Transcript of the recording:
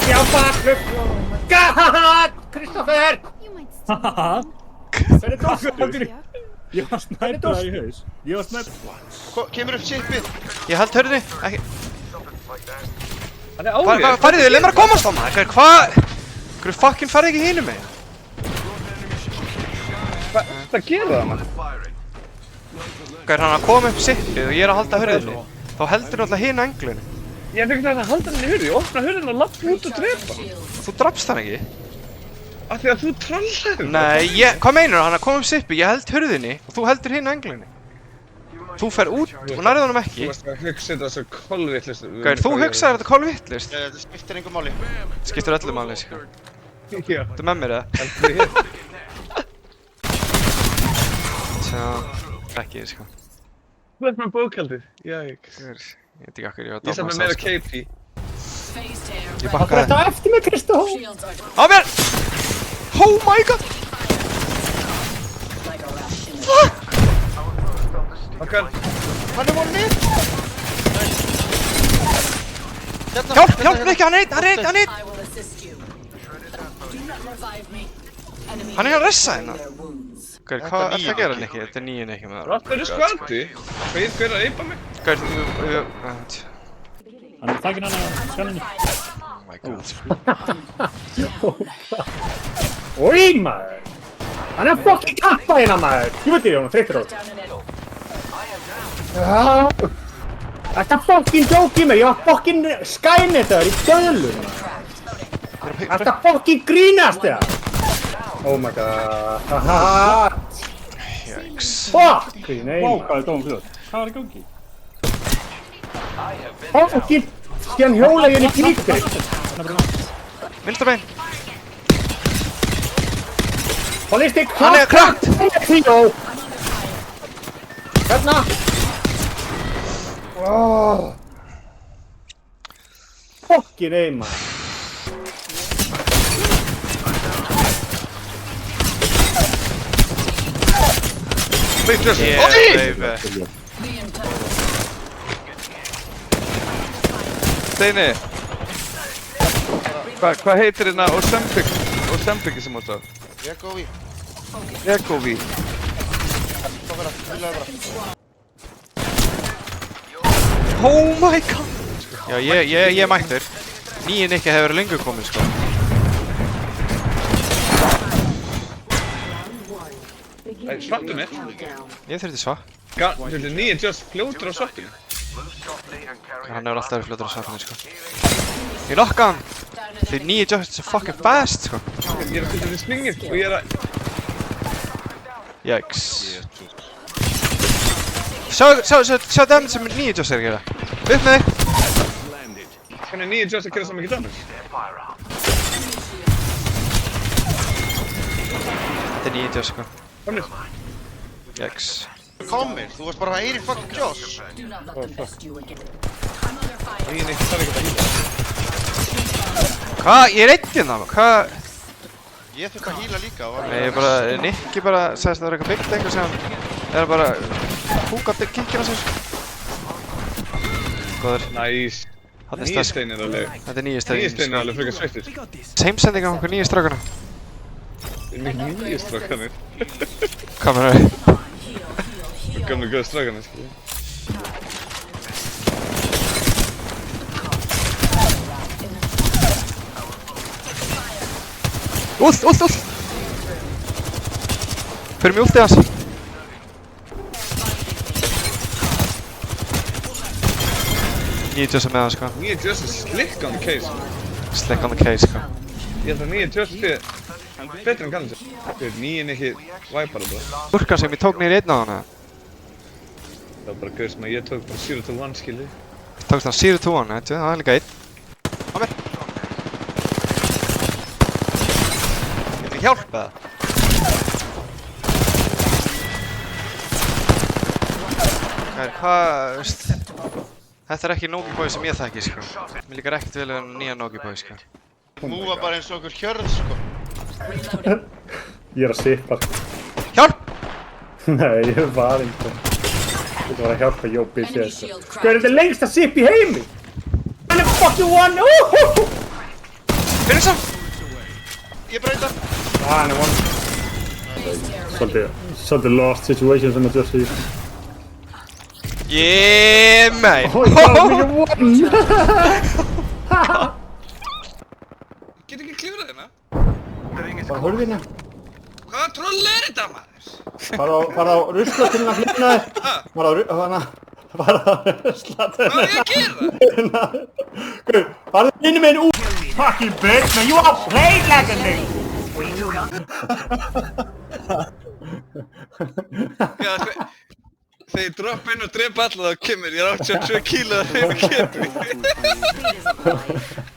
Já, bakflug! God! Kristoffer! Haha. Hvernig dóttur? Ég var snæpað í haus. Ég var snæpað. Kemur upp shipið. Ég held hörðinni. Ekki. Hann er árið. Farið þið, leið mér að komast á maður. Hvað? Hverju fucking farið ekki hinum megin? Hvað gerir það maður? Hann að koma upp shipið og ég er að halda hörðinni. Þá heldur náttúrulega hinu englunni. Ég er ekkert að halda henni í hurði. Ég opna hurðina og lappa út og drepa. Þú drafst hann ekki? Af því að þú trallaði. Nei, hvað meinarðu? Hann að koma upp shipið, ég held hurðinni og þú heldur hinu englunni. Þú fer út og nærðu honum ekki. Þú varst að hugsa þetta svo kolvittlust. Þú hugsaðir þetta kolvittlust? Þetta skiptir engu máli. Skiptir öllu máli, sko. Já. Þetta með mér, eða? Heldur þið? Tjá, ekki, sko. Þú ert með bókaldið. Jæks. Ég veit ekki okkur, ég var Ég sem er meira KP. Ég bakkaði. Þetta eftir mig, Kristó. Á mér! Oh my god! Okkar. Hann er vonið! Hjálp, Rikki, hann er einn! Hann er að ressa hérna. Gaur, hvað ert það að gera, Nikki? Þetta er nýju Nikki með það. Hvað eru skvandi? Hvað er að eipa mig? Gaur, Hann er takin hann á skanninu. oh my god. Ói, maður. Hann er fucking kappa hérna, maður. Ég veit því að hann þreyttur á þetta. Þetta fucking jók í mig. Ég var fucking skynetaður í döðlum. Þetta fucking grínast þér. Oh my god. Haha. Jæks. Fucking nei. Vá, hvað er dómum fljótt? Hvað var í gangi? Fucking síðan hjóla ég henni kníkri. Vildarbein. Holistic. Hann er krakt. Hérna. Fucking nei, maður. Yeah, baby. Steini, hvað heitir hérna Ozempic sem átt að? Jekovi. Oh my god. Já, ég er mættur. Nýju Nikki hefur lengur komið, sko. Svartu mitt. Ég þurfti svart. Þetta nýja just fljótur á svartinu. Hann hefur alltaf verið fljótur á svartinu, sko. Ég lokka hann. Þeir nýju just so fucking fast, sko. Ég er að fylgja því slingir og ég er að... Jæks. Sjá dem sem nýju just er að gera. Upp með þig. Hvernig er nýja just að gera svo mikið damage? Þetta er nýju just, sko. Komnir. Jæks. Komir, þú varst bara að heyri fucking Joss. Ég er ekki þarf ekki að hýla. Hvað? Ég er einn hérna, hvað? Ég þurfti að hýla líka. Nei, ég bara, Nikki bara sagðist að það var eitthvað byggt einhver sem er bara húkandi kikkina sér. Góður. Næs. Nýja stein er alveg. Þetta er nýju stein. Nýja stein er alveg frekar sveittir. Heimsending á okkur nýju strákana. Nýja strákanir. Hvað meina þau? Gamlu góða strákanir, skilja. Ult! Fyrir mig ultið hans. Nýju just með hann, sko. Nýja just er slick on the case. Slick on the case, sko. Ég held að nýja just sé betur en kannski. Nýjinn ekki væpar það bara. Burkan sem ég tók niður einn á hana. Það var bara gauð sem að ég tók bara 0 to 1, skilji. Tókst hann 0 to 1, veitu, það er líka einn. Á mér. Ég vil hjálpa það. Hvað, veist. Þetta er ekki Nogi Boy sem ég þekki, sko. Mér líkar ekkert vel við nýja Nogi Boy, sko. Múva bara eins og okkur hjörð, sko. Ég er að sippa. Hjálp! Nei, ég var einhvern. Þetta var að hjálpa Jópi í þessu. Hvað er þetta lengsta sip í heimi? Hann er fucking one! Finish hann! Ég breyta. Hann er one. Svolítið lost situation sem að just í. Yeah, man! Oj, það var mikið one! Get ekki klifrað hérna? Bara hurðina. Hvaða troll er þetta maður? Fara á ruslatunna hlýna þér. Fara á ruslatunna. Hvað er ég að gera? Guð, farðu inni með henni út. Fucking bitch, man, you are playing like a nigga. Já, þegar ég droppa inn og drepa alla þá kemur ég er 82 kíló að reyna kemur.